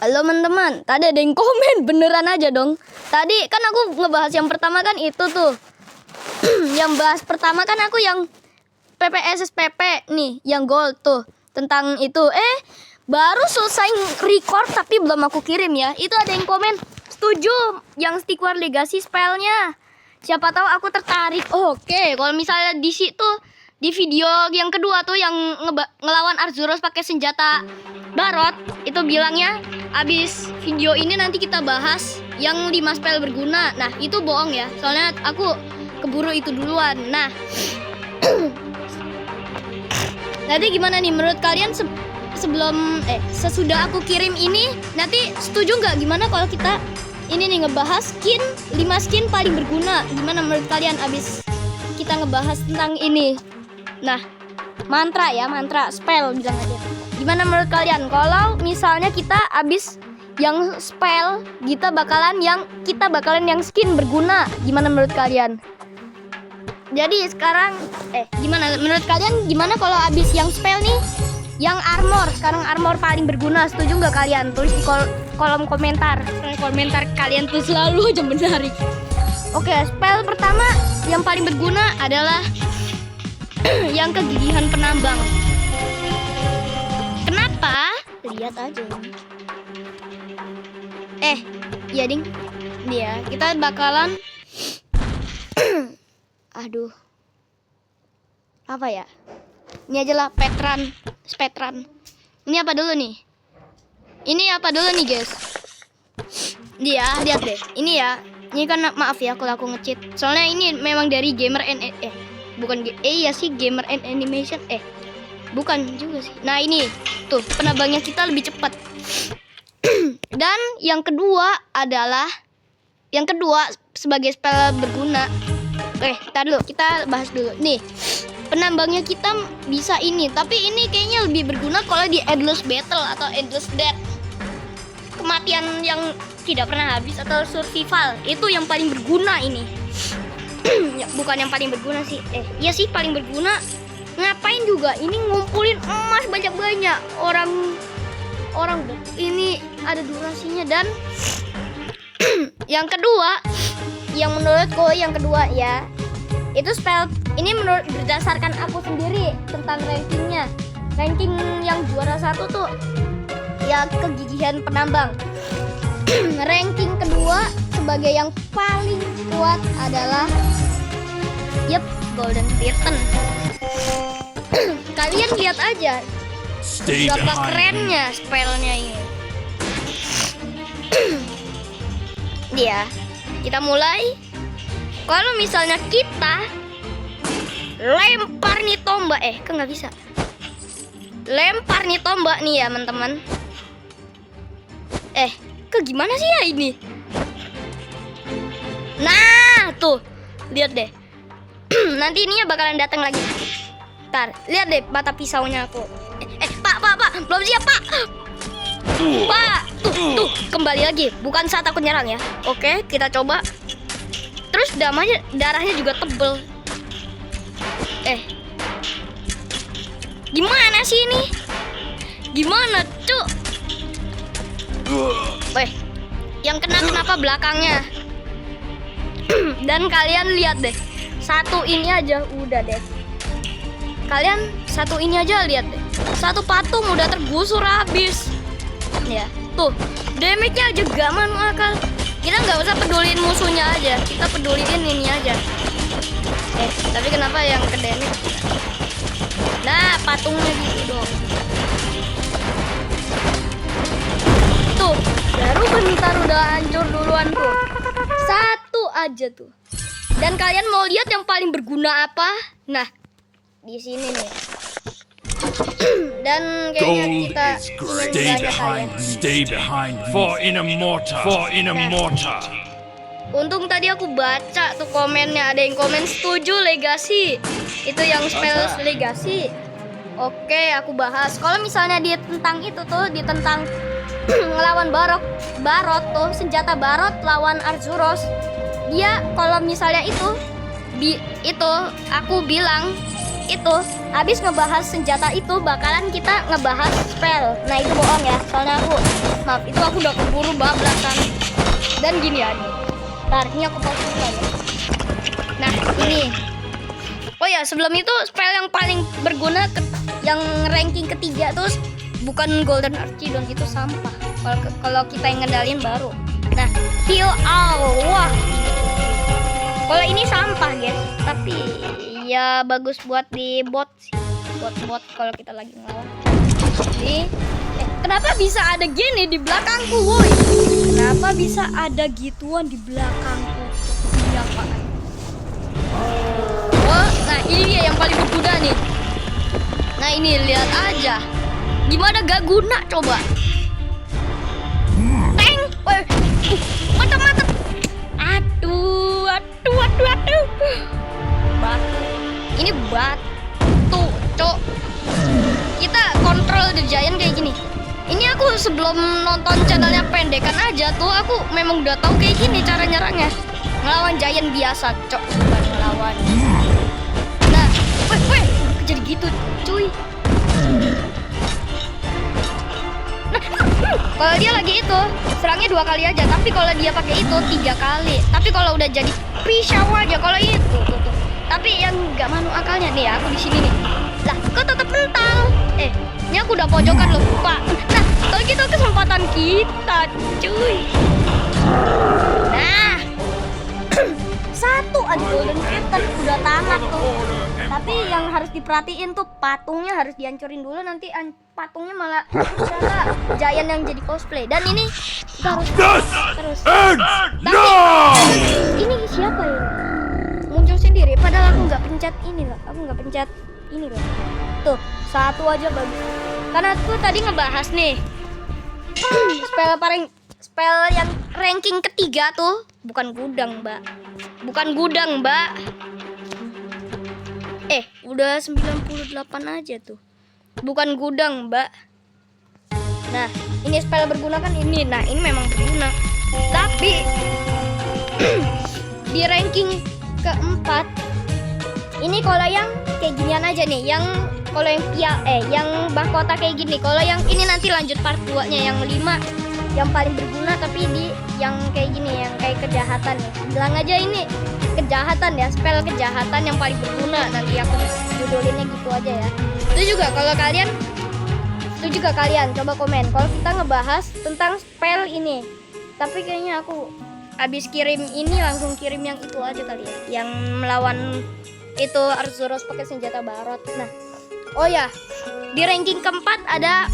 Halo teman-teman, tadi ada yang komen, beneran aja dong. Tadi kan aku ngebahas yang pertama kan itu tuh. Yang bahas pertama kan aku yang PPSSPP nih, yang gold tuh. Tentang itu, baru selesai record tapi belum aku kirim ya. Itu ada yang komen, setuju yang Stick War Legacy spellnya. Siapa tahu aku tertarik. Oke, kalau misalnya di situ di video yang kedua tuh yang ngelawan Arzuros pakai senjata Barot, itu bilangnya abis video ini nanti kita bahas yang 5 spell berguna. Nah, itu bohong ya. Soalnya aku keburu itu duluan. Nah, nanti gimana nih menurut kalian sesudah aku kirim ini nanti setuju nggak gimana kalau kita ini nih ngebahas 5 skin paling berguna. Gimana menurut kalian abis kita ngebahas tentang ini? Nah, mantra spell bilang aja. Gimana menurut kalian kalau misalnya kita abis yang spell kita bakalan yang skin berguna? Gimana menurut kalian? Jadi sekarang gimana menurut kalian, gimana kalau abis yang spell nih yang armor, sekarang armor paling berguna? Setuju nggak kalian? Tulis di kolom komentar. Komentar kalian tuh selalu aja menarik. Oke, spell pertama yang paling berguna adalah yang kegigihan penambang. Kenapa? Lihat aja. Iya ding. Dia kita bakalan aduh. Apa ya? Ini aja lah Spetran. Ini apa dulu nih? Guys? Dia lihat deh. Ini ya. Ini kan maaf ya kalau aku nge-cheat. Soalnya ini memang dari Gamer Gamer and Animation. Bukan juga sih. Nah, ini tuh penambangnya kita lebih cepat. Dan yang kedua sebagai spell berguna. Ntar dulu, kita bahas dulu. Nih, penambangnya kita bisa ini, tapi ini kayaknya lebih berguna kalau di Endless Battle atau Endless Death. Kematian yang tidak pernah habis atau survival, itu yang paling berguna ini. Ya, bukan yang paling berguna sih. Iya sih paling berguna. Ngapain juga ini ngumpulin emas banyak-banyak. Orang ini ada durasinya. Dan yang kedua, yang menurutku yang kedua ya, itu spell ini menurut berdasarkan aku sendiri tentang rankingnya. Ranking yang juara 1 tuh ya kegigihan penambang. Ranking kedua sebagai yang paling kuat adalah Golden Titan. Kalian lihat aja berapa kerennya spellnya ini. Dia kita mulai. Kalau misalnya kita lempar nih tombak, kan nggak bisa. Lempar nih tombak nih ya teman-teman. Gimana sih ya ini? Nah, tuh lihat deh. Nanti ininya bakalan datang lagi. Ntar, lihat deh mata pisaunya aku. Pak, belum siap, Pak. Pak, tuh, kembali lagi. Bukan saat aku nyerang ya. Oke, kita coba. Terus darahnya juga tebel. Gimana sih ini? Gimana, Cuk? Yang kenapa belakangnya? Dan kalian lihat deh. Satu ini aja udah deh. Kalian satu ini aja lihat deh. Satu patung udah tergusur habis. Ya, tuh. Damage-nya aja gak masuk akal. Kita nggak usah peduliin musuhnya aja. Kita peduliin ini aja. Tapi kenapa yang ke damage? Nah, patungnya gitu dong. Tuh, baru bentar udah hancur duluan tuh. Satu aja tuh. Dan kalian mau lihat yang paling berguna apa? Nah, di sini nih. Dan kayaknya kita stay behind for in a mortar. Untung tadi aku baca tuh komennya, ada yang komen setuju Legacy. Itu yang spell Legacy. Oke, aku bahas. Kalau misalnya dia tentang itu tuh, dia tentang ngelawan Barot tuh, senjata Barot lawan Arzuros. Dia kalau misalnya itu aku bilang itu habis ngebahas senjata itu bakalan kita ngebahas spell. Nah, itu bohong ya. Soalnya aku maaf, itu aku udah keburu bablasan. Dan gini ya nih. Ntar, ini aku pause dulu ya. Nah, ini. Oh ya, sebelum itu spell yang paling berguna yang ranking ketiga tuh bukan Golden Archidon, itu sampah. Kalau kita yang ngendalin baru. Nah, heal all. Wah. Kalau ini sampah, guys. Tapi ya bagus buat di bot sih. Buat bot kalau kita lagi ngelawan. Nih. Kenapa bisa ada gini di belakangku, woi? Kenapa bisa ada gituan di belakangku? Ini apaan? Oh, nah ini dia yang paling berguna nih. Nah ini lihat aja. Gimana gak guna coba? Teng, woi, mantap. Aduh. Batu. Ini batu, cok. Kita kontrol the giant kayak gini. Ini aku sebelum nonton channelnya pendekan aja tuh aku memang udah tahu kayak gini cara nyerangnya. Ngelawan giant biasa, cok, bukan ngelawan. Nah, weh, jadi gitu, cuy. Nah, kalau dia lagi itu serangnya 2 kali aja, tapi kalau dia pakai itu 3 kali. Tapi kalau udah jadi pisau aja kalau itu tuh. Tapi yang nggak masuk akalnya nih, aku di sini nih. Lah, kok tetap mental? Ini aku udah pojokan loh, Pak. Nah, kalau gitu kesempatan kita, cuy. Nah, satu aja golden pattern udah tamat tuh. Tapi yang harus diperhatiin tuh patungnya harus dihancurin dulu, nanti patungnya malah giant yang jadi cosplay. Dan ini kita harus terus. Tapi ini siapa ya? Muncul sendiri. Padahal aku nggak pencet ini loh. Aku nggak pencet ini loh. Tuh, satu aja bagus. Karena aku tadi ngebahas nih spell yang ranking ketiga tuh bukan gudang, Mbak. Udah 98 aja tuh. Bukan gudang, Mbak. Nah, ini spell berguna kan ini. Nah, ini memang berguna. Tapi di ranking keempat ini kalau yang kayak ginian aja nih, yang kalau yang mahkota kayak gini. Kalau yang ini nanti lanjut part 2-nya yang 5 yang paling berguna, tapi di yang kayak gini, yang kayak kejahatan ya. Bilang aja ini kejahatan ya, spell kejahatan yang paling berguna. Nanti aku judulinnya gitu aja ya. Itu juga kalian coba komen kalau kita ngebahas tentang spell ini. Tapi kayaknya aku habis kirim ini langsung kirim yang itu aja kali ya, yang melawan itu Arzuros pakai senjata Barot. Nah, oh ya, di ranking keempat ada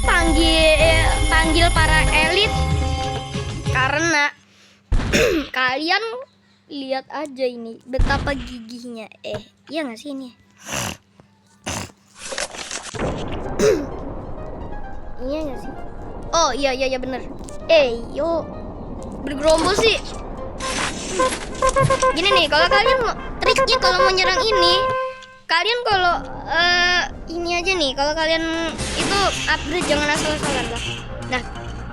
panggil para elit, karena kalian lihat aja ini betapa gigihnya. Iya nggak sih ini? Iya nggak sih? Oh iya bener. Yuk bergerombol sih. Gini nih, kalau kalian triknya kalau mau nyerang ini, kalian kalau ini aja nih, kalau kalian itu upgrade jangan asal-asalan lah. Nah,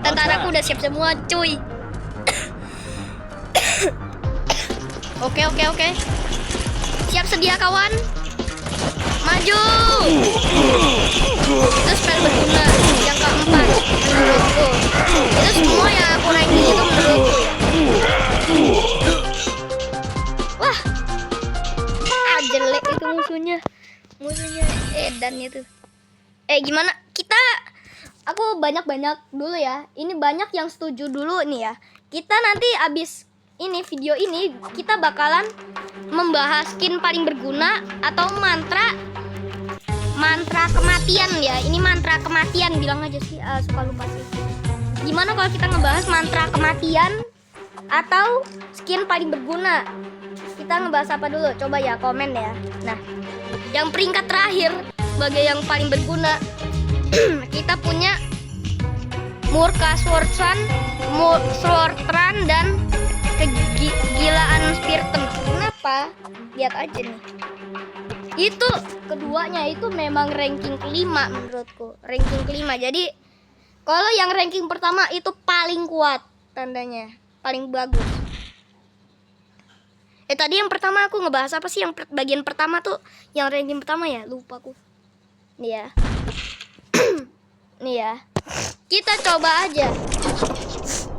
tentaraku udah siap semua, cuy. Oke. Siap sedia kawan. Maju. Itu spell berguna yang keempat menurutku. Itu semua yang aku ranking itu menurutku ya. Wah, jelek itu musuhnya Edan itu. Gimana aku banyak dulu ya. Ini banyak yang setuju dulu nih ya. Kita nanti abis ini video ini kita bakalan membahas skin paling berguna atau mantra kematian ya. Ini mantra kematian, bilang aja sih, suka lupa sih. Gimana kalau kita ngebahas mantra kematian atau skin paling berguna? Kita ngebahas apa dulu? Coba ya komen ya. Nah, yang peringkat terakhir sebagai yang paling berguna kita punya Murka Swordrun dan kegilaan Spiritomb. Kenapa? Lihat aja nih. Itu keduanya itu memang ranking kelima menurutku. Ranking kelima. Jadi kalau yang ranking pertama itu paling kuat tandanya, paling bagus. Tadi yang pertama aku ngebahas apa sih? Yang bagian pertama tuh, yang ranking pertama ya, lupa aku. Nih ya. Nih ya. Kita coba aja.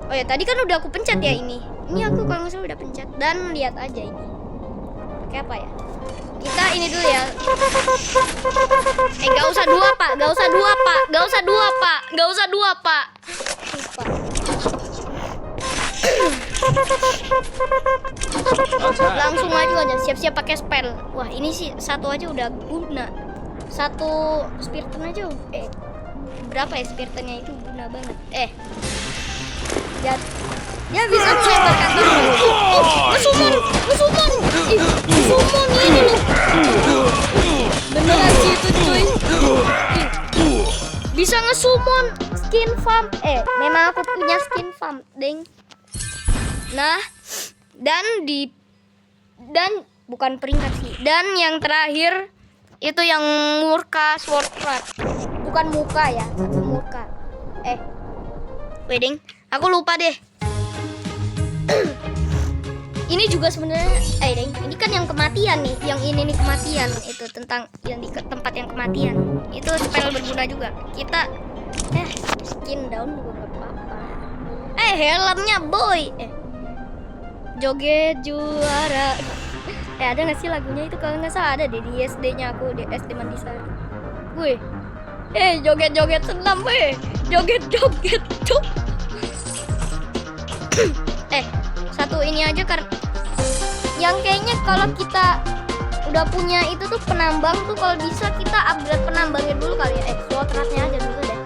Oh ya, tadi kan udah aku pencet ya ini. Ini aku kalau nggak salah udah pencet. Dan lihat aja ini. Kayak apa ya? Kita ini dulu ya. Gak usah dua pak. Gak usah dua pak. Gak usah dua pak. Gak usah dua pak. Lupa. Langsung maju aja. Siap-siap pakai spell. Wah ini sih satu aja udah guna. Satu spiritan aja. Berapa ya spiritannya itu guna banget. Ya bisa melemparkan ngesumon ini loh. Beneran sih itu cuy. Bisa ngesumon skin farm. Memang aku punya skin farm, deng. Nah, dan bukan peringkat sih. Dan yang terakhir itu yang murka sword craft. Bukan muka ya, murka. Wedding, aku lupa deh. Ini juga sebenarnya ini kan yang kematian nih, yang ini nih kematian, itu tentang yang di tempat yang kematian. Itu spell berguna juga. Kita skin down juga gak apa-apa. Helmnya boy. Joget juara. Ada nggak sih lagunya itu? Kalau nggak salah ada deh di SD-nya aku, di SD Mandisari. Wih. Joget-joget senam weh. Joget-joget tuh. Satu ini aja kan. Yang kayaknya kalau kita udah punya itu tuh penambang tuh, kalau bisa kita upgrade penambangnya dulu kali ya. Slotratnya aja dulu deh.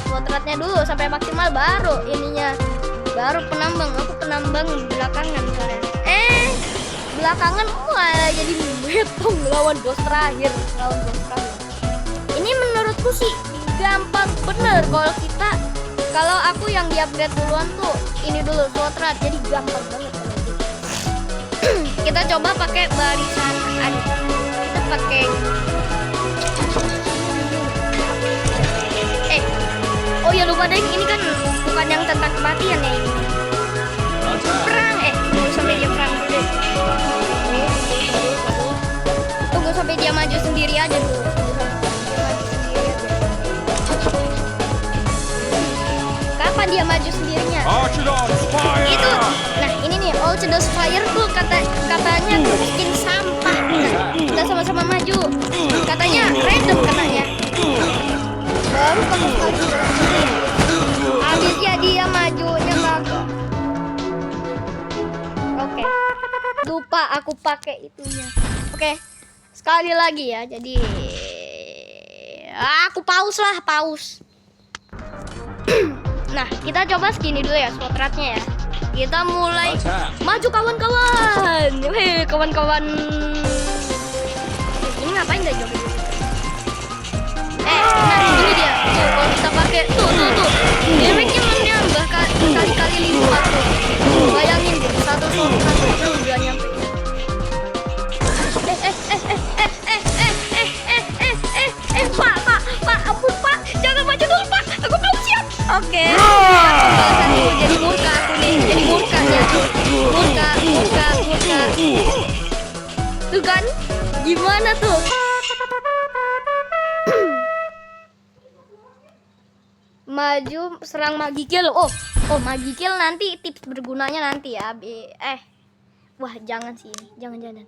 Slotratnya dulu sampai maksimal baru ininya. Baru penambang. Aku penambang belakangan soalnya. Belakangan malah jadi betong lawan bos terakhir. Ini menurutku sih gampang bener kalau aku yang di upgrade duluan tuh ini dulu slotrat, jadi gampang banget. Kita coba pakai barisan. Kita pakai oh ya lupa deh, ini kan bukan yang tentang kematian ya ini. Perang tunggu sampai dia perang dulu deh. Tunggu sampai dia maju sendiri aja dulu. Kapan dia maju sendirinya? Itu, nah ini nih Archidons Fire tuh katanya bikin sampah. Nah, kita sama-sama maju. Katanya random katanya. Baru kamu sekali. Habisnya dia majunya kagak. Oke. Lupa aku pakai itunya. Oke. Sekali lagi ya. Jadi aku pause. Nah, kita coba segini dulu ya slotratnya ya. Kita mulai maju kawan-kawan. Kawan-kawan. Ini ngapain gak joget? Nah ini dia. Tuh, kalau kita pakai tuh. Damage-nya menambah berkali-kali lipat tuh. Bayangin deh, satu itu udah nyampe. Pak, ampun Pak, jangan maju dulu Pak. Aku belum siap. Oke. Jadi murka aku nih. Jadi murkanya. Murka. Tuh kan? Gimana tuh? Maju serang Magikill. Oh Magikill nanti tips bergunanya nanti ya. Wah, jangan sih ini. Jangan.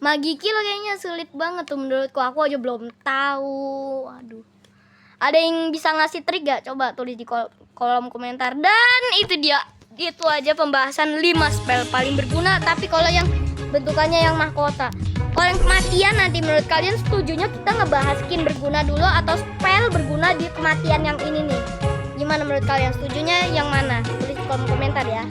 Magikill kayaknya sulit banget tuh menurutku. Aku aja belum tahu. Aduh. Ada yang bisa ngasih trik gak? Coba tulis di kolom komentar. Dan itu dia. Itu aja pembahasan 5 spell paling berguna. Tapi kalau yang bentukannya yang mahkota, kalau yang kematian nanti menurut kalian setujunya kita ngebahas skin berguna dulu atau spell berguna di kematian yang ini nih? Gimana menurut kalian? Setujunya yang mana? Tulis di kolom komentar ya.